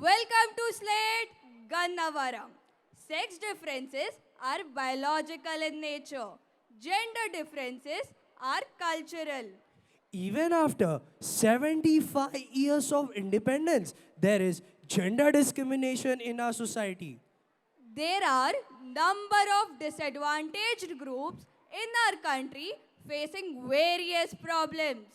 Welcome to Slate Gannavaram. Sex differences are biological in nature. Gender differences are cultural. Even after 75 years of independence, there is gender discrimination in our society. There are number of disadvantaged groups in our country facing various problems.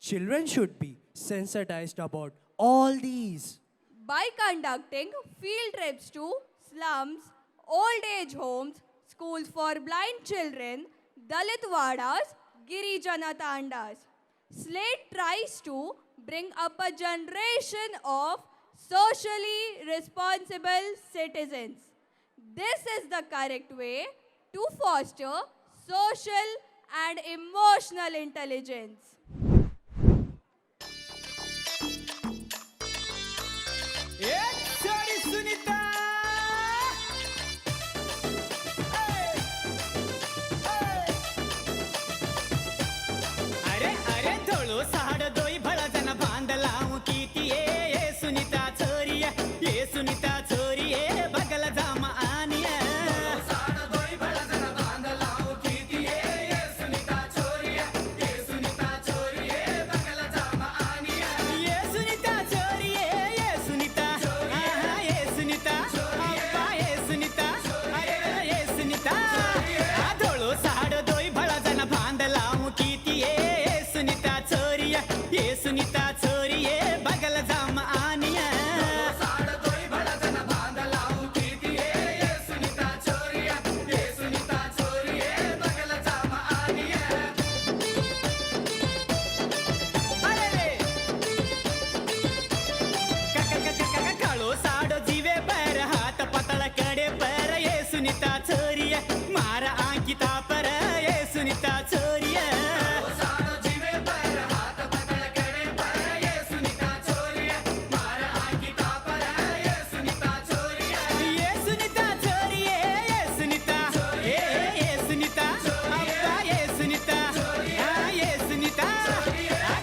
Children should be sensitized about all these. By conducting field trips to slums, old age homes, schools for blind children, Dalit Vadas, Girijana Tandas. Slate tries to bring up a generation of socially responsible citizens. This is the correct way to foster social and emotional intelligence. Sorry, Sunita! अरे अरे धोळो साड दोई भळा जन बांधलाव कीती ये सुनीता छोरी ये सुनीता छोरी ये बगल जाम आनी ये सुनीता छोरी ये सुनीता आहा ये सुनीता अब्बा ये सुनीता अरे ये सुनीता आ धोळो साड दोई भळा जन बांधलाव कीती ये सुनीता छोरी ये सुनीता छोरी ये बगल जाम आनी काळो साडो जीवे पर हात पतळ कडे पर ये सुनीता छोरी मारा अंकिता पर ये सुनीता छोरी ये सुनीता छोरी ये सुनीता ये सुनीता अब्बा ये सुनीता ये सुनीता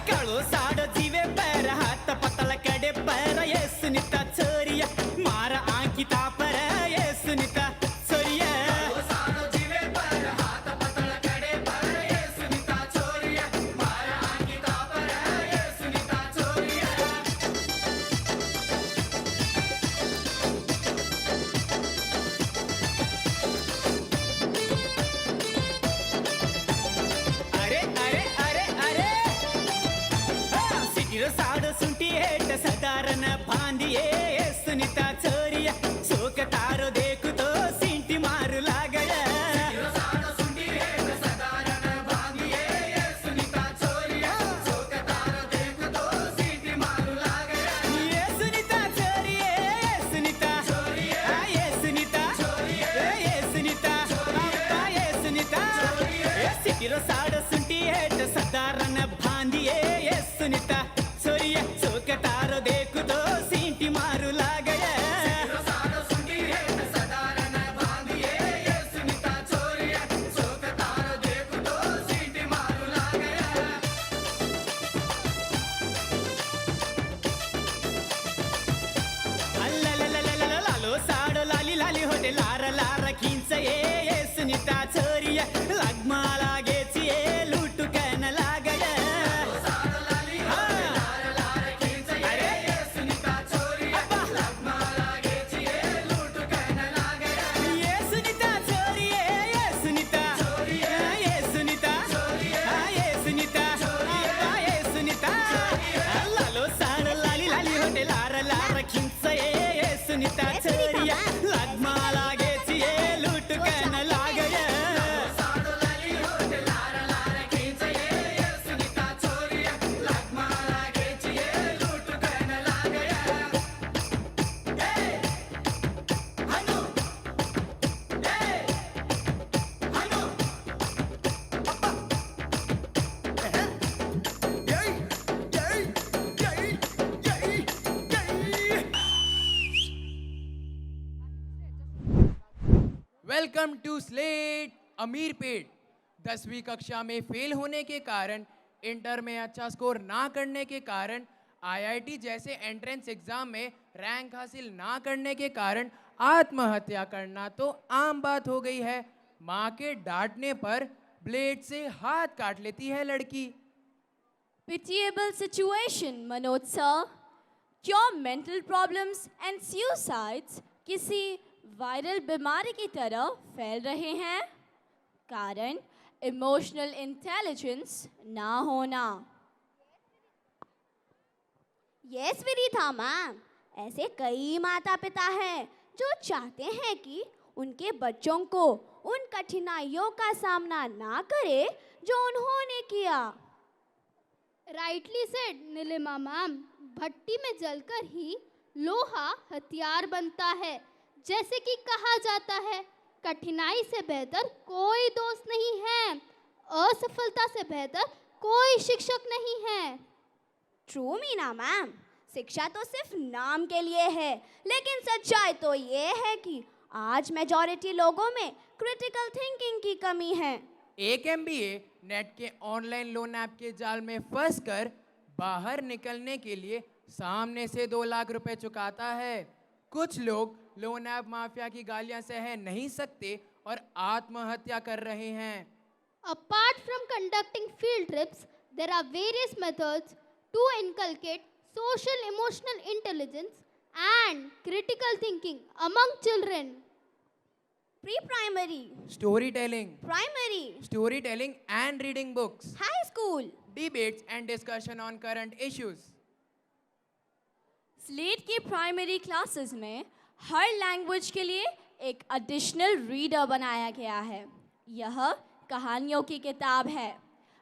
काळो साडो जीवे पर हात पतळ कडे पर ये सुनीता छोरी मारा अंकिता पर ये सुनीता छोरी अरे अरे अरे अरे सिटीरो साड सुंटी हेट सदारन बांधिए सुनीता छोरी शोक तारो देखु तो सिंटी मारू लागय ये सुनीता छोरी ये सुनीता ये सुनीता ये सुनीता अब्बा ये सुनीता ये सिटीरो साड सुंटी हेट सदारन बांधिए ये सुनीता छोरी शोक तारो देखु तो सिंटी मारू लागय लालो साड लाली लाली होते लार लार खिंच ये सुनीता छोरी लगमा लागेची ये लूटू कन लागय ये सुनीता छोरी ये सुनीता ये सुनीता ये सुनीता अब्बा ये सुनीता लालो साड लाली लाली होते लार लार खिंच ये सुनीता छोरी लगमा लागेची ये लूटू कन लागय वेलकम टू स्लेट अमीरपेट 10वीं कक्षा में फेल होने के कारण इंटर में अच्छा स्कोर ना करने के कारण आईआईटी जैसे एंट्रेंस एग्जाम में रैंक हासिल ना करने के कारण आत्महत्या करना तो आम बात हो गई है। माँ के डांटने पर ब्लेड से हाथ काट लेती है लड़की। Pitiable situation, Manoj sir. Cure mental problems and suicides किसी वायरल बीमारी की तरह फैल रहे हैं, कारण इमोशनल इंटेलिजेंस ना होना। यस विनीता मैम, ऐसे कई माता पिता हैं जो चाहते हैं कि उनके बच्चों को उन कठिनाइयों का सामना ना करे जो उन्होंने किया। राइटली सेड नीलिमा मैम, भट्टी में जलकर ही लोहा हथियार बनता है। जैसे कि कहा जाता है, कठिनाई से बेहतर कोई दोस्त नहीं है, असफलता से बेहतर कोई शिक्षक नहीं है। ट्रू मीना मैम, शिक्षा तो सिर्फ नाम के लिए है, लेकिन सच्चाई तो ये है कि आज मेजॉरिटी लोगों में क्रिटिकल थिंकिंग की कमी है। एक एमबीए नेट के ऑनलाइन लोन ऐप के जाल में फंसकर बाहर निकलने के लिए सामने से 2 लाख रुपए चुकाता है। कुछ लोग लोन ऐप माफिया की गालियां सह नहीं सकते और आत्महत्या कर रहे हैं। Apart from conducting field trips, there are various methods to inculcate social emotional intelligence and critical thinking among children. Pre-primary, Storytelling primary, and reading books. high school, Debates and discussion on current issues. Slate की primary classes में हर language के लिए एक additional reader बनाया गया है। यह कहानियों की किताब है।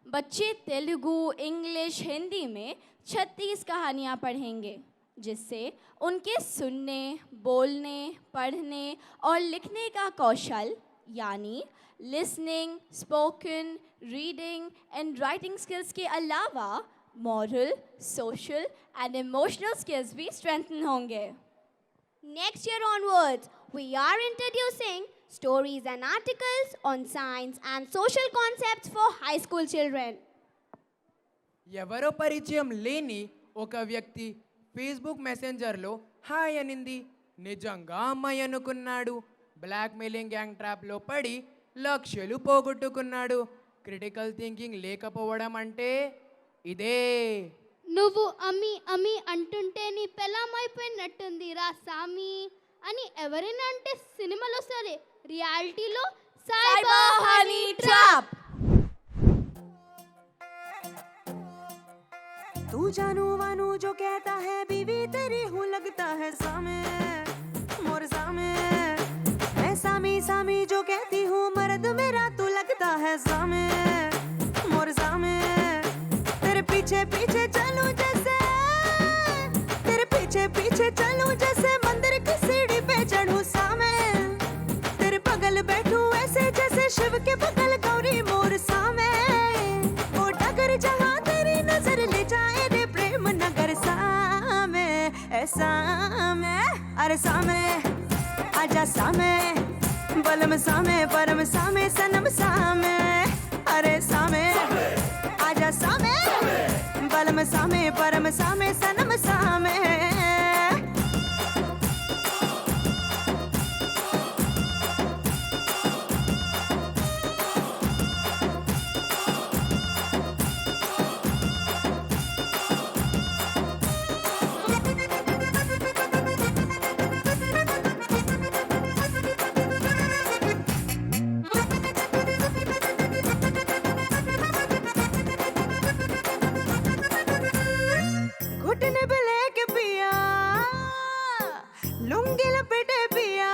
बच्चे तेलुगु, इंग्लिश, हिंदी में 36 कहानियाँ पढ़ेंगे, जिससे उनके सुनने, बोलने, पढ़ने और लिखने का कौशल यानी listening, spoken, reading and writing skills के अलावा moral, social and emotional skills भी स्ट्रेंथन होंगे। Next year onwards, we are introducing stories and articles on science and social concepts for high school children. ఎవరో పరిచయం లేని ఒక వ్యక్తి ఫేస్బుక్ మెసెంజర్లో హాయ్ అనింది. నిజంగా అమ్మాయి అనుకున్నాడు. బ్లాక్ మెయిలింగ్ గ్యాంగ్ ట్రాప్లో పడి లక్షలు పోగొట్టుకున్నాడు. క్రిటికల్ థింకింగ్ లేకపోవడం అంటే ఇదే. నువ్వు అమ్మి అమ్మి అంటుంటే నీ పెళ్ళమైపోయినట్టుంది రా సామి అని ఎవరైనా అంటే సినిమాలో సరే, రియాలిటీలో Cyber Honey Trap. तू जानू वानू जो कहता है बीवी तेरी हूँ लगता है सामे मोर सामे। मैं सामी सामी जो कहती हूँ मर्द मेरा तू लगता है सामे मोर सामे। तेरे पीछे पीछे चलूं जैसे, तेरे पीछे पीछे चलूं जैसे मंदिर की सीढ़ी पे चढ़ूं सामे। तेरे बगल बैठूं ऐसे जैसे शिव के बगल गौरी मोर सामे। वो डगर जहाँ तेरी नजर ले जाए रे प्रेम नगर सामे। ऐसा में अरे सामे आजा सामे, बलम सामे परम सामे सनम सामे। अरे सामे आजा सामे, बलम सामे परम सामे सनम सामे। घुटने पे लेके पिया, लुंगी लपेटे पिया।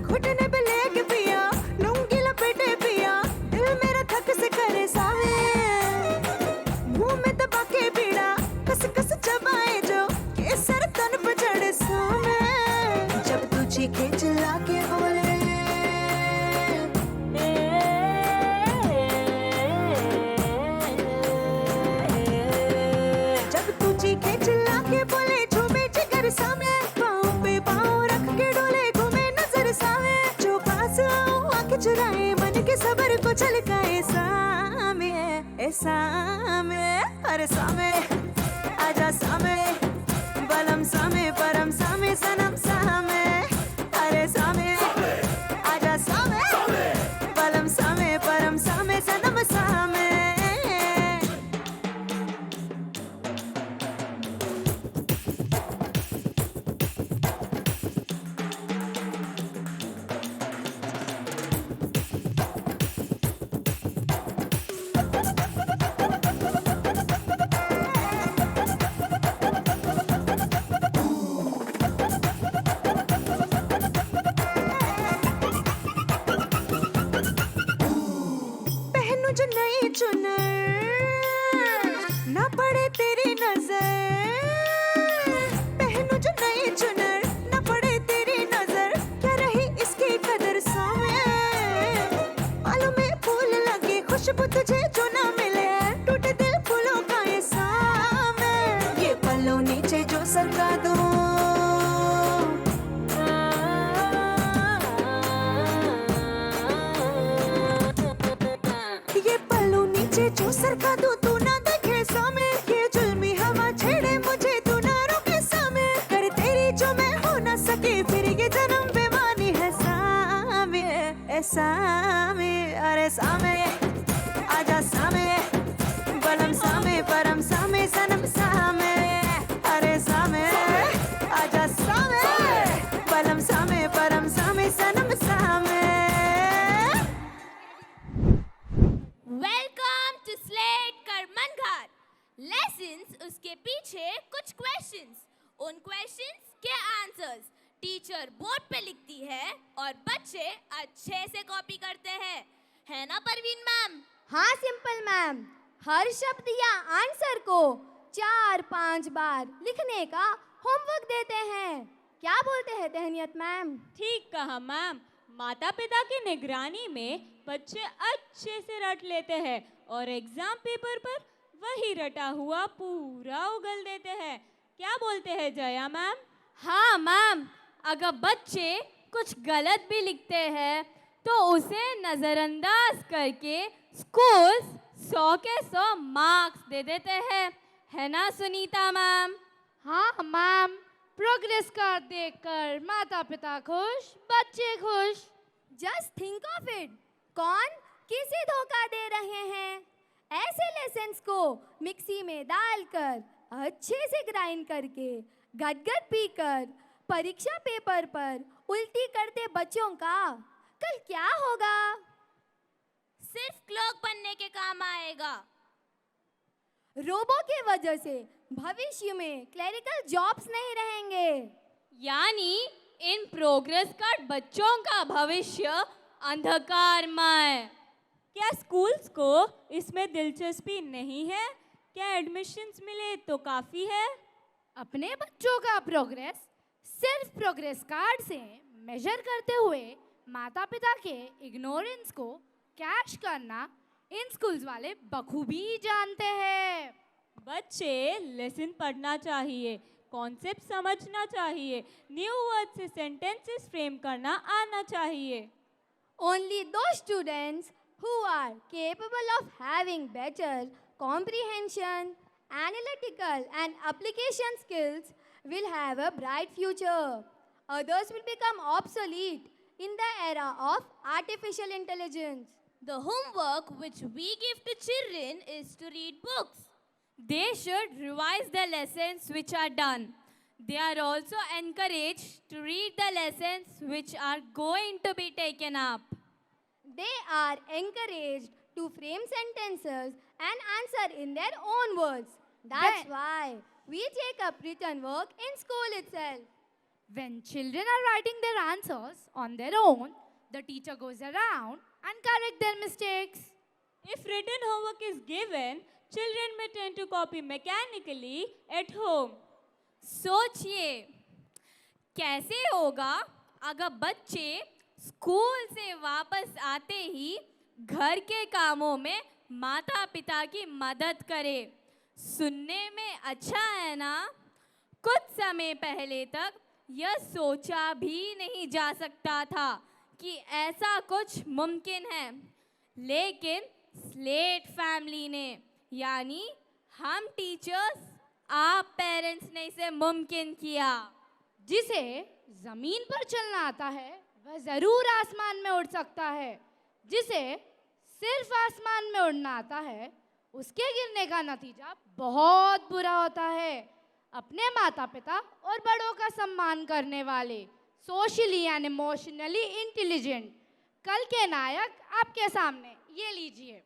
घुटने पे लेके पिया, लुंगी लपेटे पिया। दिल मेरा थक से करे सावे, मुंह में दबा के पीड़ा कस कस चबाए जो केसर तन पे चढ़े सामे। जब तू चीखे चिल्ला के बोले सामने, पाँव पे पाँव रख के डोले घूमे नजर सामे। जो पास आऊं आँख चुराए मन के सबर को छलकाए सामे। ए सामे अरे सामे बलम सामे सनम सामे अरे सामे आजा सामे बलम सामे सनम सामे पहनूं जो नई चुनर ना पड़े तेरी नजर पहनूं जो नई चुनर ना पड़े तेरी नजर क्या रही इसकी कदर सामे मालूम है फूल लगे खुशबू तुझे जो ना मिले टूटे दिल फूलों का ये सामे ये पल्लों नीचे जो सरका दूं ये पल्लू नीचे जो सरका दूं तू ना देखे सामे ये जुल्मी हवा छेड़े मुझे तू ना रोके सामे कर तेरी जो मैं हो ना सके फिर ये जन्म बेमानी है सामे ए सामे अरे सामे आजा सामे बलम सामे परम सामे सनम सामे अरे सामे आजा सामे बलम सामे परम सामे सनम सामे वेलकम टू स्लेट कर मनघाट लेसन्स उसके पीछे कुछ क्वेश्चंस उन क्वेश्चंस के आंसर्स टीचर बोर्ड पे लिखती है और बच्चे अच्छे से कॉपी करते हैं है ना परवीन मैम? हाँ सिंपल मैम, हर शब्द या आंसर को 4-5 बार लिखने का होमवर्क देते हैं। क्या बोलते हैं तहनियत मैम? ठीक कहा मैम। माता पिता की निगरानी में बच्चे अच्छे से रट लेते हैं और एग्जाम पेपर पर वही रटा हुआ पूरा उगल देते हैं। क्या बोलते हैं जया मैम? हाँ मैम, अगर बच्चे कुछ गलत भी लिखते हैं तो उसे नज़रअंदाज करके स्कूल 100 के 100 मार्क्स दे देते हैं, है ना सुनीता मैम? हाँ मैम, प्रोग्रेस कार्ड देखकर माता पिता खुश, बच्चे खुश। जस्ट थिंक ऑफ इट, कौन किसे धोखा दे रहे हैं? ऐसे लेसन्स को मिक्सी में डालकर अच्छे से ग्राइंड करके गदगद पीकर परीक्षा पेपर पर उल्टी करते बच्चों का कल क्या होगा? सिर्फ क्लर्क बनने के काम आएगा। रोबो की वजह से भविष्य में क्लरिकल जॉब्स नहीं रहेंगे। यानी इन प्रोग्रेस कार्ड बच्चों का भविष्य अंधकारमय। क्या स्कूल्स को इसमें दिलचस्पी नहीं है? क्या एडमिशन्स मिले तो काफ़ी है? अपने बच्चों का प्रोग्रेस सिर्फ प्रोग्रेस कार्ड से मेजर करते हुए माता पिता के इग्नोरेंस को कैश करना इन स्कूल्स वाले बखूबी जानते हैं। बच्चे लेसन पढ़ना चाहिए, कॉन्सेप्ट समझना चाहिए, न्यू वर्ड से सेंटेंसेस फ्रेम करना आना चाहिए। Only those students who are capable of having better comprehension, analytical and application skills will have a bright future. Others will become obsolete in the era of artificial intelligence. The homework which we give to children is to read books. They should revise the lessons which are done. They are also encouraged to read the lessons which are going to be taken up. They are encouraged to frame sentences and answer in their own words. That's why we take up written work in school itself. When children are writing their answers on their own, the teacher goes around and correct their mistakes. If written homework is given, children may tend to copy mechanically at home. सोचिए कैसे होगा अगर बच्चे school से वापस आते ही घर के कामों में माता पिता की मदद करें। सुनने में अच्छा है ना? कुछ समय पहले तक यह सोचा भी नहीं जा सकता था कि ऐसा कुछ मुमकिन है, लेकिन स्लेट फैमिली ने यानी हम टीचर्स आप पेरेंट्स ने इसे मुमकिन किया। जिसे जमीन पर चलना आता है वह जरूर आसमान में उड़ सकता है। जिसे सिर्फ आसमान में उड़ना आता है उसके गिरने का नतीजा बहुत बुरा होता है। अपने माता पिता और बड़ों का सम्मान करने वाले, सोशली एंड इमोशनली इंटेलिजेंट कल के नायक आपके सामने, ये लीजिए।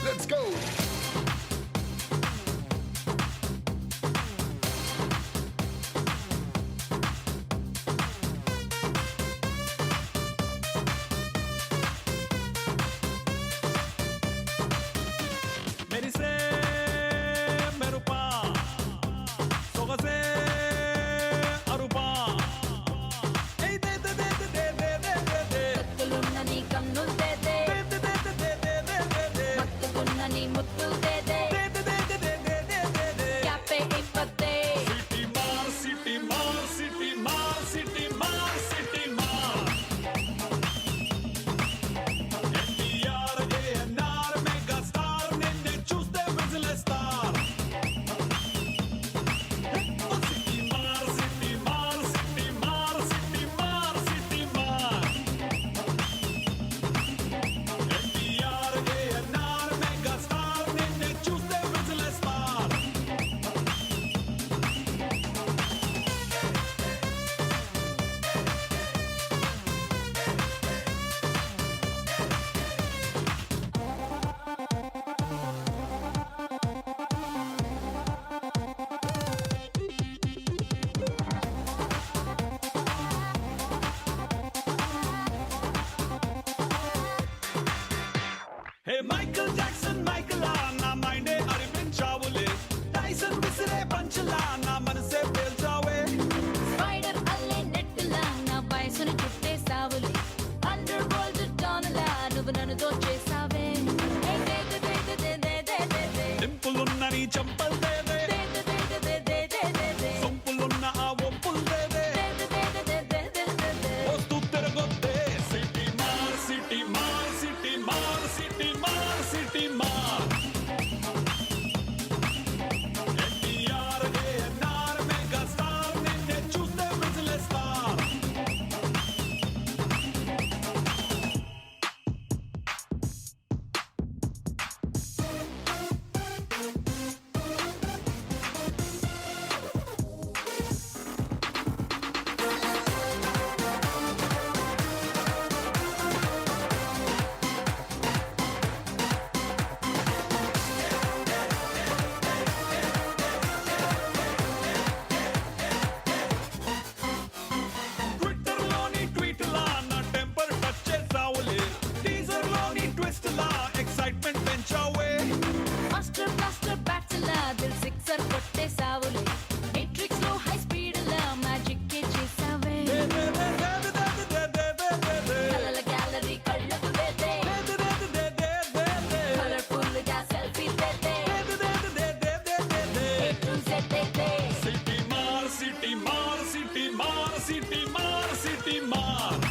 Let's go. మెరిసే మెరుపా సొగసే అరుపా ఏయ్ దే దే దే దే దే దే దే దే కత్తులున్న నీ కన్నులు దే దే దే దే దే దే దే దే దే మత్తుకున్న నీ ముద్దులు దే దే దే దే దే దే దే దే దే దే క్యాపే ఇప్పతే సిటీ మార్ సిటీ మార్ సిటీ మార్ సిటీ మార్ ఎన్టీఆర్ ఏఎన్ఆర్ మెగా స్టార్ నిన్నే చూస్తే విజిలేస్తార్ సిటీ మార్ సిటీ మార్ సిటీ మార్ సిటీ మార్ సిటీ మార్ ఎన్టీఆర్ ఏఎన్ఆర్ మెగా స్టార్ నిన్నే చూస్తే విజిలేస్తార్ హే మైకల్ జాక్సన్ మైకలా నా మైండే అరిపించావులే టైసన్ విసిరే పంచలా నా మనసే పేల్చావే స్పైడర్ అల్లే నెట్టులా నా వయసును చుట్టేసావులే అండర్ వరల్డ్ డాన్లా నువ్వు నన్ను దోచేసావే ఏయ్ దే దే దే దే దే దే దే దే డింపులున్న నీ చంపల్ దేదే దే దే దే దే దే దే దే దే సొంపులున్న ఆ ఒంపుల్ దేదే దే దే దే దే దే దే దే వస్తూ తిరగొద్దే సిటీ మార్ సిటీ మార్ సిటీ మార్ సిటీ మార్ సిటీ మార్ ఎన్టీఆర్ ఏఎన్ఆర్ మెగా స్టార్ నిన్నే చూస్తే విజిలేస్తార్ ట్విట్టర్లోని ట్వీట్లా నా టెంపర్ టచ్ చేసావులే టీజర్లోని ట్విస్ట్లా ఎక్సైట్మెంట్ పెంచావే మాస్టర్ బ్లాస్టర్ బ్యాట్లా దిల్ సిక్సర్ కొట్టేసావులే మేట్రిక్స్ లో హై స్పీడ్ లా మ్యాజిక్ చేసావే కలల గ్యాలరీ కళ్ళకు దే దే కలర్ఫుల్ గా సెల్ఫీ దే దే ఏ టు జెడ్ దే దే సిటీ మార్ సిటీ మార్ సిటీ మార్ సిటీ మార్ సిటీ మార్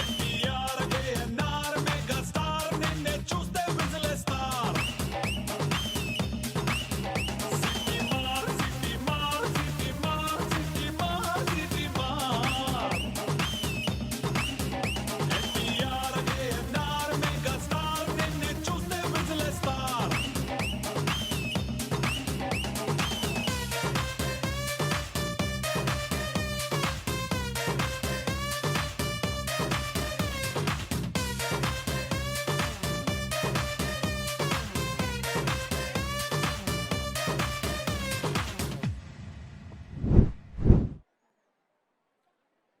ఎన్టీఆర్ ఏఎన్ఆర్ మెగా స్టార్ నిన్నే చూస్తే విజిలేస్తార్ సిటీ మార్ సిటీ మార్ సిటీ మార్ సిటీ మార్ సిటీ మార్ ఎన్టీఆర్ ఏఎన్ఆర్ మెగా స్టార్ నిన్నే చూస్తే విజిలేస్తార్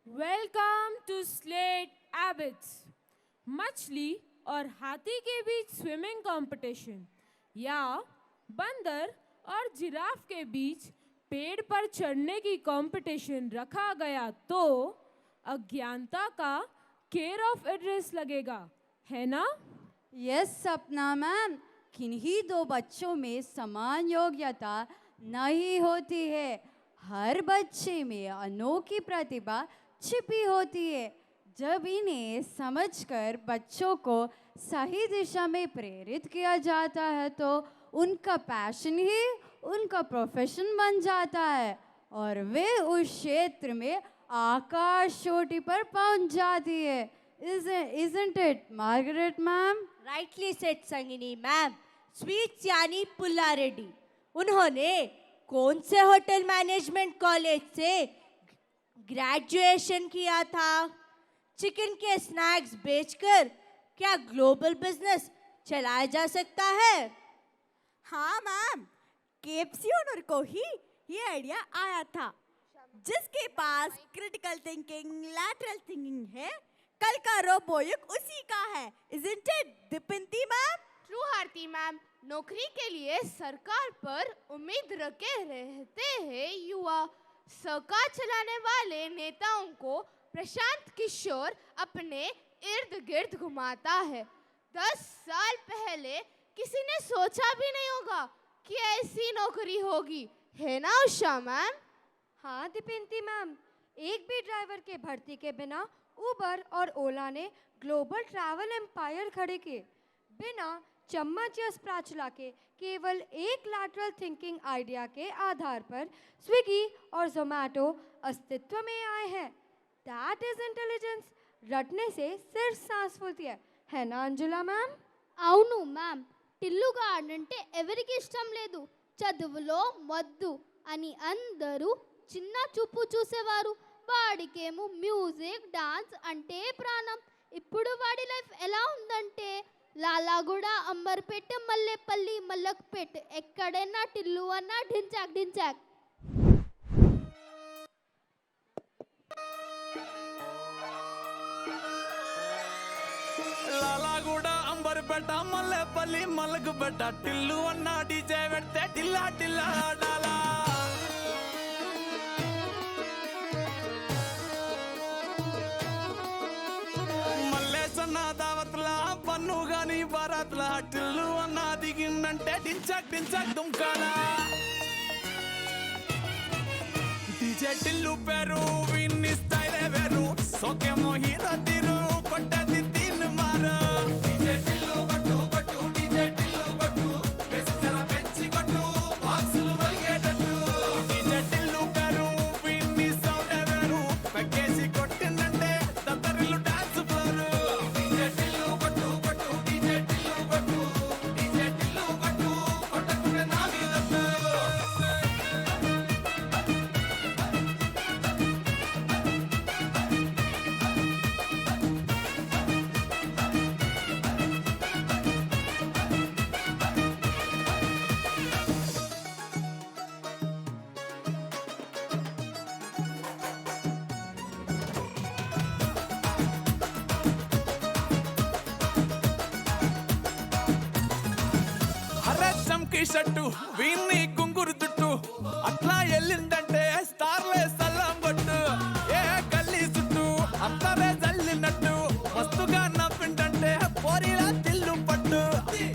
वेलकम टू स्लेट एबिट्स। मछली और हाथी के बीच स्विमिंग कंपटीशन या बंदर और जिराफ के बीच पेड़ पर चढ़ने की कंपटीशन रखा गया तो अज्ञानता का केयर ऑफ एड्रेस लगेगा, है ना? यस सपना मैम, किन्हीं दो बच्चों में समान योग्यता नहीं होती है। हर बच्चे में अनोखी प्रतिभा छिपी होती है। जब इन्हें समझकर बच्चों को सही दिशा में प्रेरित किया जाता है तो उनका पैशन ही उनका प्रोफेशन बन जाता है और वे उस क्षेत्र में आकाश चोटी पर पहुंच जाती है। Isn't it, Margaret ma'am? Rightly said Sangini ma'am. Sweets यानी पुल्ला रेड्डी, उन्होंने कौन से होटल मैनेजमेंट कॉलेज से ग्रेजुएशन किया था? चिकन के स्नैक्स बेचकर क्या ग्लोबल बिजनेस चलाया जा सकता है? हाँ मैम, केएफसी ओनर को ही ये आइडिया आया था। जिसके पास क्रिटिकल थिंकिंग, लैटरल थिंकिंग है, कल का रोबोट उसी का है। Isn't it, Deepinti ma'am? True Aarti ma'am. नौकरी के लिए सरकार पर उम्मीद रखे रहते हैं युवा। सरकार चलाने वाले नेताओं को प्रशांत किशोर अपने इर्द गिर्द घुमाता है। 10 साल पहले किसी ने सोचा भी नहीं होगा कि ऐसी नौकरी होगी, है ना उषा मैम? हाँ दीपिंती मैम, एक भी ड्राइवर के भर्ती के बिना उबर और ओला ने ग्लोबल ट्रैवल एम्पायर खड़े किए। बिना चम्मच या स्पैचुला के केवल एक लैटरल थिंकिंग आइडिया के आधार पर स्विगी और जोमैटो अस्तित्व में आए हैं। That is intelligence. रटने से सिर्फ सांस फूलती है ना अंजुला मैम? అవును మ్యామ్, టిల్లుగా ఆడంటే ఎవరికి ఇష్టం లేదు. చదువులో మొద్దు అని అందరూ చిన్న చూపు చూసేవారు. వాడికేమో మ్యూజిక్, డాన్స్ అంటే ప్రాణం. ఇప్పుడు వాడి లైఫ్ ఎలా ఉందంటే లాలాగూడ, అంబర్పేట, మల్లేపల్లి, మల్లక్పేట్, ఎక్కడైనా టిల్లు అన్నా ఢించాక్ ఢించాక్. లాలాగూడ, అంబర్పేట, మల్లేపల్లి, మల్లక్పేట, టిల్లు అన్న డీజే పెడితే టిల్లా టిల్లా ఆడాలా. దావత్లా పన్ను గాని బారాత్లా టిల్లు అన్న దిగిందంటే డించక్ డించక్ దుంకాలా. డీజే టిల్లు పేరు విన్ని స్టైలే వేరు. సోకేమో హీరో తీరు కొట్టది తీన్ మారు. డీజే టిల్లు కొట్టు కొట్టు, డీజే టిల్లు కొట్టు, వెచ్చర పెంచి కొట్టు, బాక్సులు వలిగేటట్టు. డీజే టిల్లు పేరు విన్ని సౌండే వేరు. పెగ్గేసి కొట్టిందంటే దద్దరిల్లు డాన్స్ ఫ్లోరు. షట్టు వీన్ని కుంగురు తుట్టు అట్లా ఎల్లిందంటే స్టార్లే సల్లం కొట్టు. ఏ గల్లీ చుట్టూ అంతరే జల్లినట్టు మస్తుగా నవ్విందంటే పోరిలా తిల్లు పట్టు.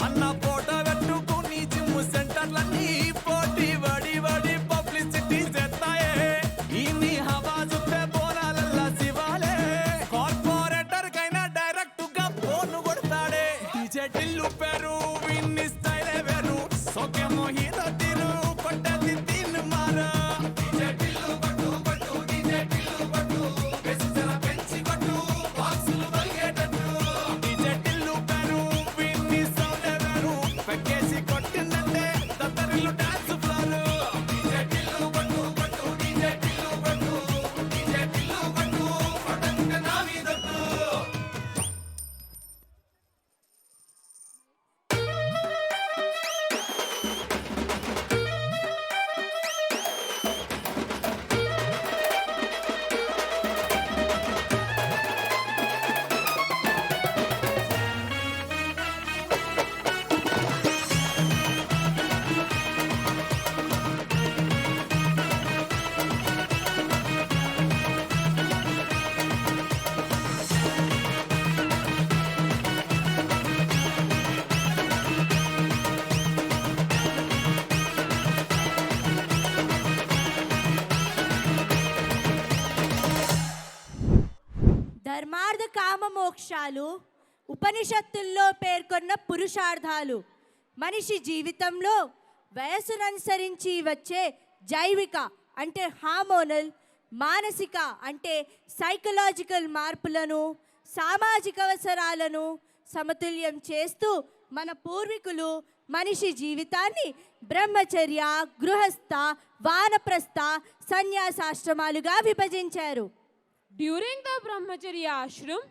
అన్న ఫోటో పెట్టుకుని జిమ్ సెంటర్లన్నీ పోటీ వడి వడి పబ్లిసిటీ చేస్తాయే. ఈని హవా చూస్తే బోనాలల్లా శివాలే. కార్పొరేటర్ కైనా డైరెక్ట్ గా ఫోన్ కొడతాడే. డీజే టిల్లు పేరు విన్ని స్టైలే వేరు. సోకేమో హీరో తీరు ధర్మార్థ కామ మోక్షాలు ఉపనిషత్తుల్లో పేర్కొన్న పురుషార్థాలు మనిషి జీవితంలో వయసుననుసరించి వచ్చే జైవిక అంటే హార్మోనల్, మానసిక అంటే సైకలాజికల్ మార్పులను, సామాజిక అవసరాలను సమతుల్యం చేస్తూ మన పూర్వీకులు మనిషి జీవితాన్ని బ్రహ్మచర్య, గృహస్థ, వానప్రస్థ, సన్యాసాశ్రమాలుగా విభజించారు. During the Brahmacharya ashram,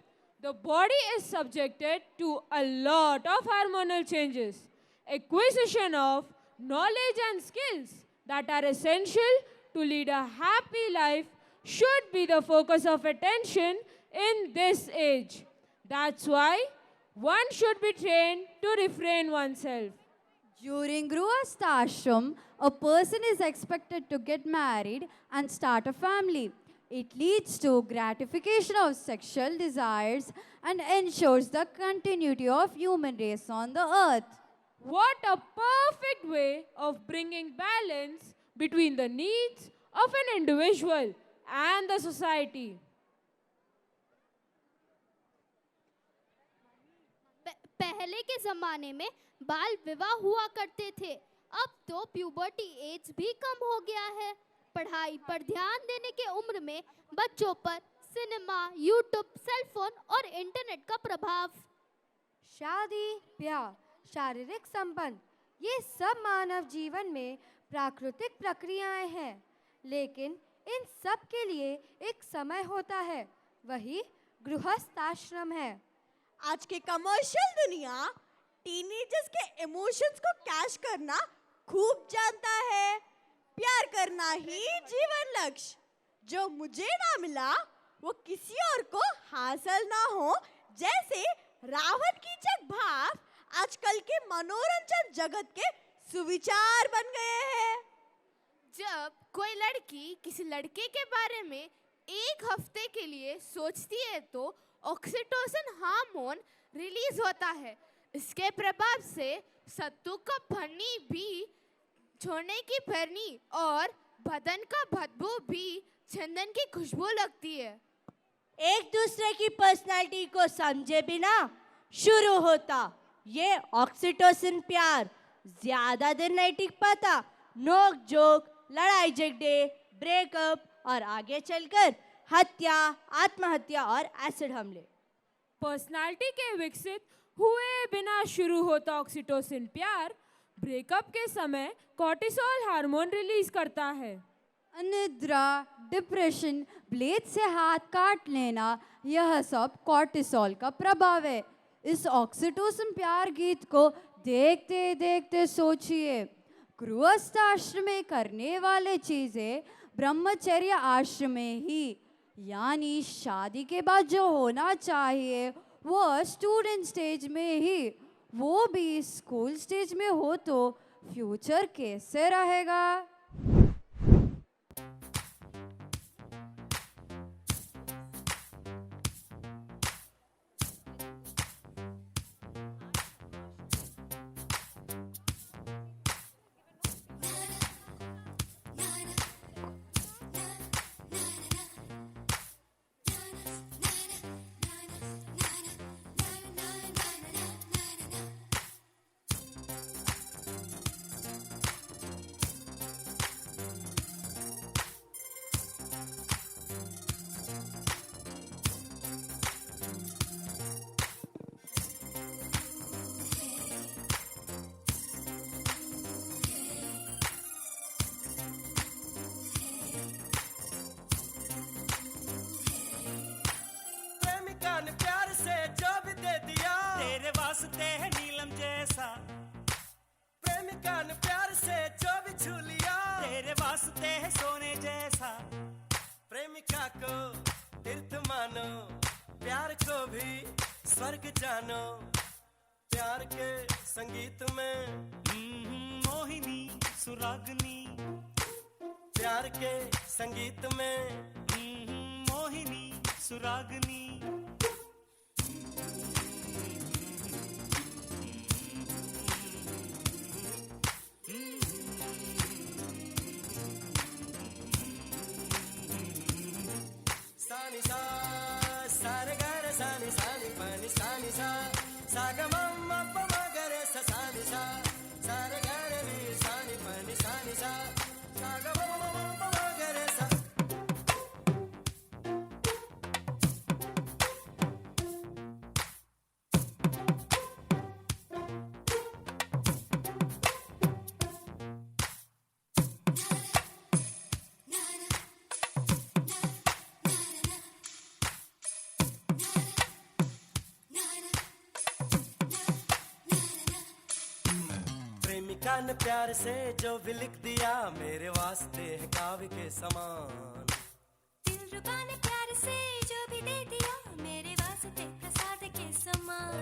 the body is subjected to a lot of hormonal changes. Acquisition of knowledge and skills that are essential to lead a happy life should be the focus of attention in this age. That's why one should be trained to refrain oneself. During Grihastha ashram, a person is expected to get married and start a family. It leads to gratification of sexual desires and ensures the continuity of human race on the earth. What a perfect way of bringing balance between the needs of an individual and the society. पहले के ज़माने में बाल विवाह हुआ करते थे, अब तो प्यूबर्टी एज भी कम हो गया है। पढ़ाई पर ध्यान देने के उम्र में बच्चों पर सिनेमा, यूट्यूब, सेलफोन और इंटरनेट का प्रभाव। शादी, ब्याह, शारीरिक संबंध, ये सब मानव जीवन में प्राकृतिक प्रक्रियाएं हैं, लेकिन इन सब के लिए एक समय होता है, वही गृहस्थ आश्रम है। आज की कमर्शियल दुनिया टीनेजर्स के इमोशंस को कैश करना खूब जानता है। प्यार करना ही जीवन लक्ष्य, जो मुझे ना मिला वो किसी और को हासिल ना हो, जैसे रावण की जग भाव आजकल के मनोरंजन जगत के सुविचार बन गए हैं। जब कोई लड़की किसी लड़के के बारे में एक हफ्ते के लिए सोचती है तो ऑक्सीटोसिन हार्मोन रिलीज होता है। इसके प्रभाव से सत्तू का फनी भी छोड़ने की फरनी और बदन का बदबू भी चंदन की खुशबू लगती है। एक दूसरे की पर्सनालिटी को समझे बिना शुरू होता ये ऑक्सीटोसिन प्यार ज्यादा दिन नहीं टिक पाता। नोक जोक, लड़ाई झगड़े, ब्रेकअप और आगे चलकर हत्या, आत्महत्या और एसिड हमले। पर्सनालिटी के विकसित हुए बिना शुरू होता ऑक्सीटोसिन प्यार ब्रेकअप के समय कॉर्टिसोल हार्मोन रिलीज करता है। अनिद्रा, डिप्रेशन, ब्लेड से हाथ काट लेना, यह सब कॉर्टिसोल का प्रभाव है। इस ऑक्सीटोसिन प्यार गीत को देखते देखते सोचिए, गृहस्थ आश्रम में करने वाले चीजें ब्रह्मचर्य आश्रम में ही, यानी शादी के बाद जो होना चाहिए वो स्टूडेंट स्टेज में ही, वो भी स्कूल स्टेज में हो तो फ्यूचर कैसे रहेगा? ने प्यार से जो भी दे दिया तेरे वास्ते है नीलम जैसा। प्रेमिका ने प्यार से जो भी छू लिया तेरे वास्ते है सोने जैसा। प्रेमिका को तीर्थ मानो, प्यार को भी स्वर्ग जानो। प्यार के संगीत में मोहिनी सुरागनी, प्यार के संगीत में मोहिनी सुरागनी। सारे दिलरुबा ने प्यार से जो भी लिख दिया मेरे वास्ते है काव्य के समान। दिलरुबा ने प्यार से जो भी दे दिया मेरे वास्ते प्रसाद के समान।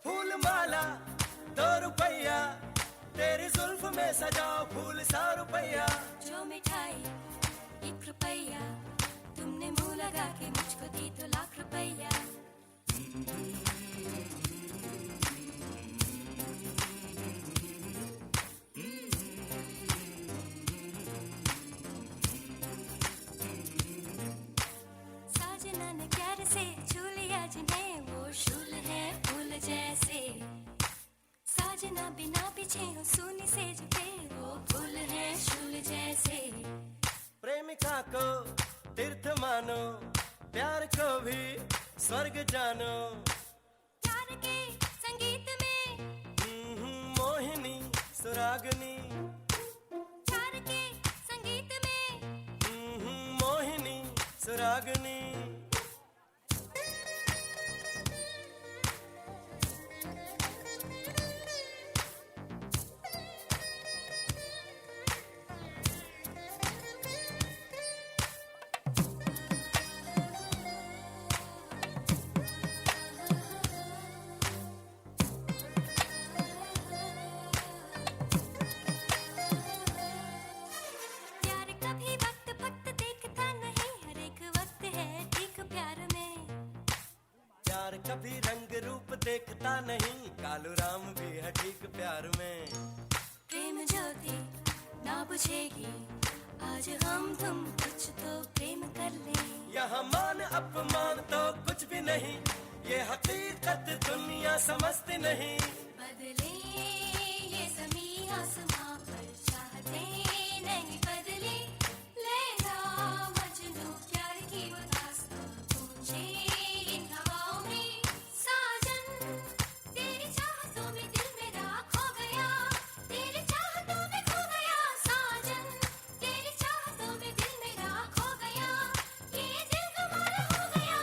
फूल माला 2 रुपया तेरी जुल्फ में सजाओ फूल 100 रुपया। जो मिठाई 1 रुपया तुमने मुंह लगा के मुझको दी तो लाख रुपया। साजना ने प्यार से छू लिया जिन्हें वो शूल है फूल जैसे। साजना बिना पीछे हो सुनी सेज पे वो फूल है शूल जैसे। प्रेमिका को तीर्थ मानो प्यार को भी स्वर्ग जानो। प्यार के संगीत में मोहिनी सुरागनी। प्यार के संगीत में मोहिनी सुरागनी। प्यार कभी वक्त वक्त देखता नहीं हर एक वक्त है ठीक प्यार में। प्यार कभी रंग रूप देखता नहीं कालू राम भी है ठीक प्यार में। प्रेम ज्योति ना बुझेगी आज हम तुम कुछ तो प्रेम कर ले। यहाँ मान अपमान तो कुछ भी नहीं ये हकीकत दुनिया समझती नहीं। बदले ये ज़मीं आसमां पर चाहते नहीं बदले। लैला मजनू प्यार की वो दास्तां गूंजे इन हवाओं में। साजन तेरी चाहतों में दिल मेरा खो गया। तेरी चाहतों में खो गया साजन। तेरी चाहतों में दिल मेरा खो गया। ये दिल तुम्हारा हो गया।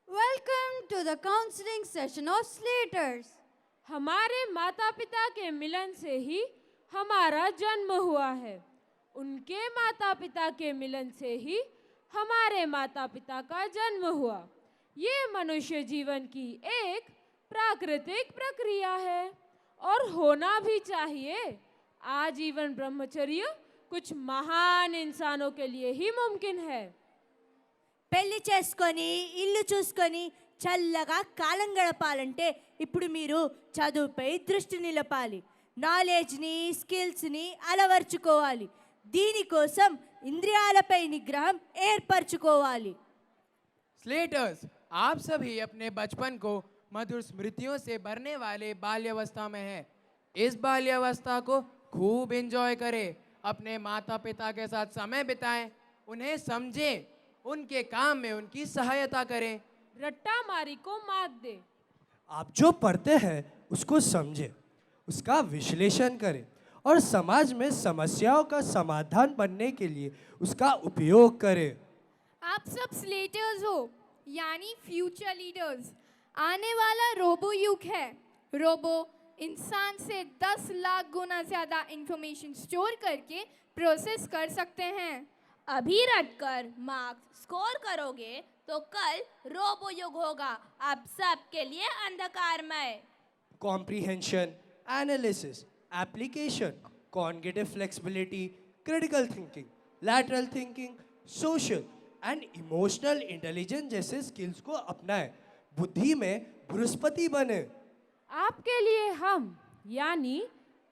Welcome to the counseling session of Slaters. हमारे माता पिता के मिलन से ही हमारा जन्म हुआ है। उनके माता पिता के मिलन से ही हमारे माता पिता का जन्म हुआ। ये मनुष्य जीवन की एक प्राकृतिक प्रक्रिया है और होना भी चाहिए। आजीवन ब्रह्मचर्य कुछ महान इंसानों के लिए ही मुमकिन है। పెళ్లి చేసుకొని ఇల్లు చూసుకొని చల్లగా కాలం గడపాలంటే ఇప్పుడు మీరు చదువుపై దృష్టి నిలపాలి. నాలెడ్జ్ని స్కిల్స్ని అలవర్చుకోవాలి. దీనికోసం ఇంద్రియాలపై నిగ్రహం ఏర్పరచుకోవాలి. स्लेटर्स, आप सभी अपने बचपन को मधुर स्मृतियों से भरने वाले बाल्यावस्था में हैं। इस बाल्यावस्था को खूब एंजॉय करें। अपने माता पिता के साथ समय बिताएं, उन्हें समझें, उनके काम में उनकी सहायता करें। रट्टा मारी को मात दे। आप जो पढ़ते हैं उसको समझें, उसका विश्लेषण करें और समाज में समस्याओं का समाधान बनने के लिए उसका उपयोग करें। आप सब स्लेटर्स हो यानी फ्यूचर लीडर्स। आने वाला रोबो युग है। रोबो इंसान से 10 लाख गुना ज़्यादा इंफॉर्मेशन स्टोर करके प्रोसेस कर सकते हैं। अभी रटकर मार्क्स स्कोर करोगे तो कल रोबो युग होगा आप सबके लिए अंधकारमय। Comprehension, analysis, application, cognitive flexibility, critical thinking, lateral thinking, social and emotional intelligence जैसे skills को अपनाएं। बुद्धि में बृहस्पति बने। आपके लिए हम यानी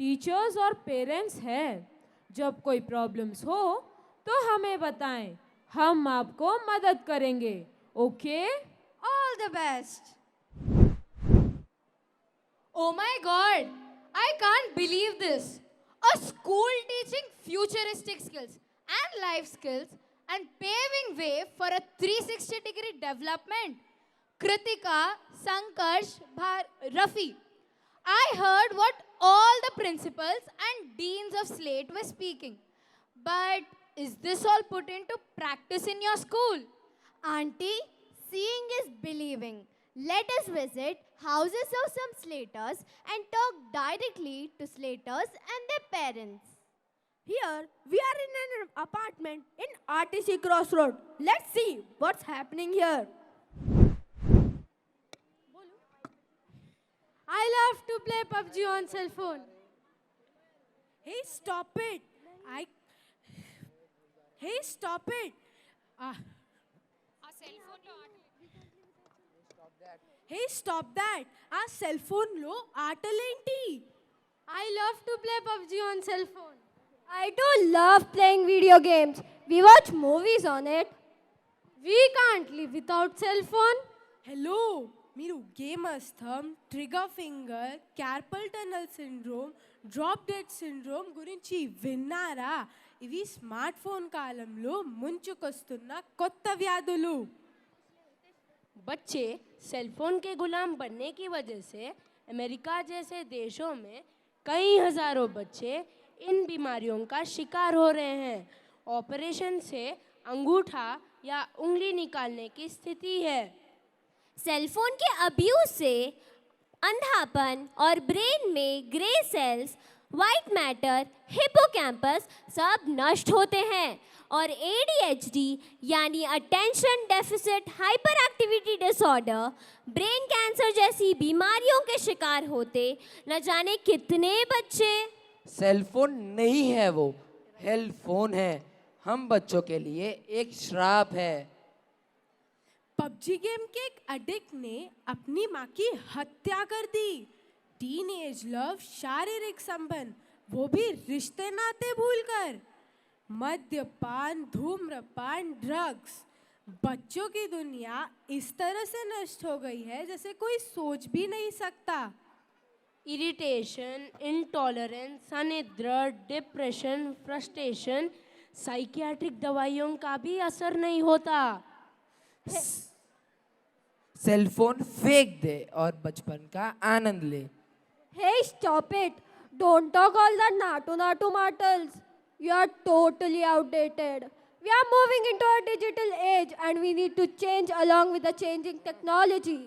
टीचर्स और पेरेंट्स हैं। जब कोई प्रॉब्लम्स हो तो हमें बताएं, हम आपको मदद करेंगे। Okay? All the best. Oh my God! I can't believe this. A school teaching futuristic skills and life skills and paving way for a 360-degree development. Kritika, Sankarsh, Rafi. I heard what all the principals and deans of Slate were speaking. But is this all put into practice in your school? Auntie, seeing is believing. Let us visit houses of some Slaters and talk directly to Slaters and their parents. Here, we are in an apartment in RTC Crossroad. Let's see what's happening here. I love to play PUBG on cell phone. Hey, stop it. Hey, stop it. Hey, stop that. Our cell phone lo ఆటలేంటి? I love to play PUBG on cell phone. I too love playing video games. We watch movies on it. We can't live without cell phone. Hello. మీరు gamers thumb, trigger finger, carpal tunnel syndrome, drop dead syndrome గురించి విన్నారా? ఇవి smart phone కాలంలో ముంచుకొస్తున్న కొత్త వ్యాధులు. बच्चे cell phone के गुलाम बनने की वजह से अमेरिका जैसे देशों में कई हजारों बच्चे इन बीमारियों का शिकार हो रहे हैं. ऑपरेशन से अंगूठा या उंगली निकालने की स्थिति है. सेलफोन के अब्यूज से अंधापन और ब्रेन में grey cells, white matter, hippocampus सब नष्ट होते हैं और ADHD यानी attention deficit hyper activity disorder, brain cancer जैसी बीमारियों के शिकार होते न जाने कितने बच्चे. सेल फोन नहीं है, वो हेल फोन है. हम बच्चों के लिए एक श्राप है. पबजी गेम के एक एडिक्ट ने अपनी माँ की हत्या कर दी. टीनेज लव, शारीरिक संबंध, वो भी रिश्ते नाते भूलकर. मद्यपान, धूम्रपान, ड्रग्स. बच्चों की दुनिया इस तरह से नष्ट हो गई है जैसे कोई सोच भी नहीं सकता. इरिटेशन, इंटॉलरेंस, अनिद्रा, डिप्रेशन, फ्रस्ट्रेशन, साइकियाट्रिक दवाइयों का भी असर नहीं होता. सेल फोन फेंक दे और बचपन का आनंद ले. Hey, stop it. Don't talk all that natu martels. You are totally outdated. We are moving into a digital age and we need to change along with the changing technology.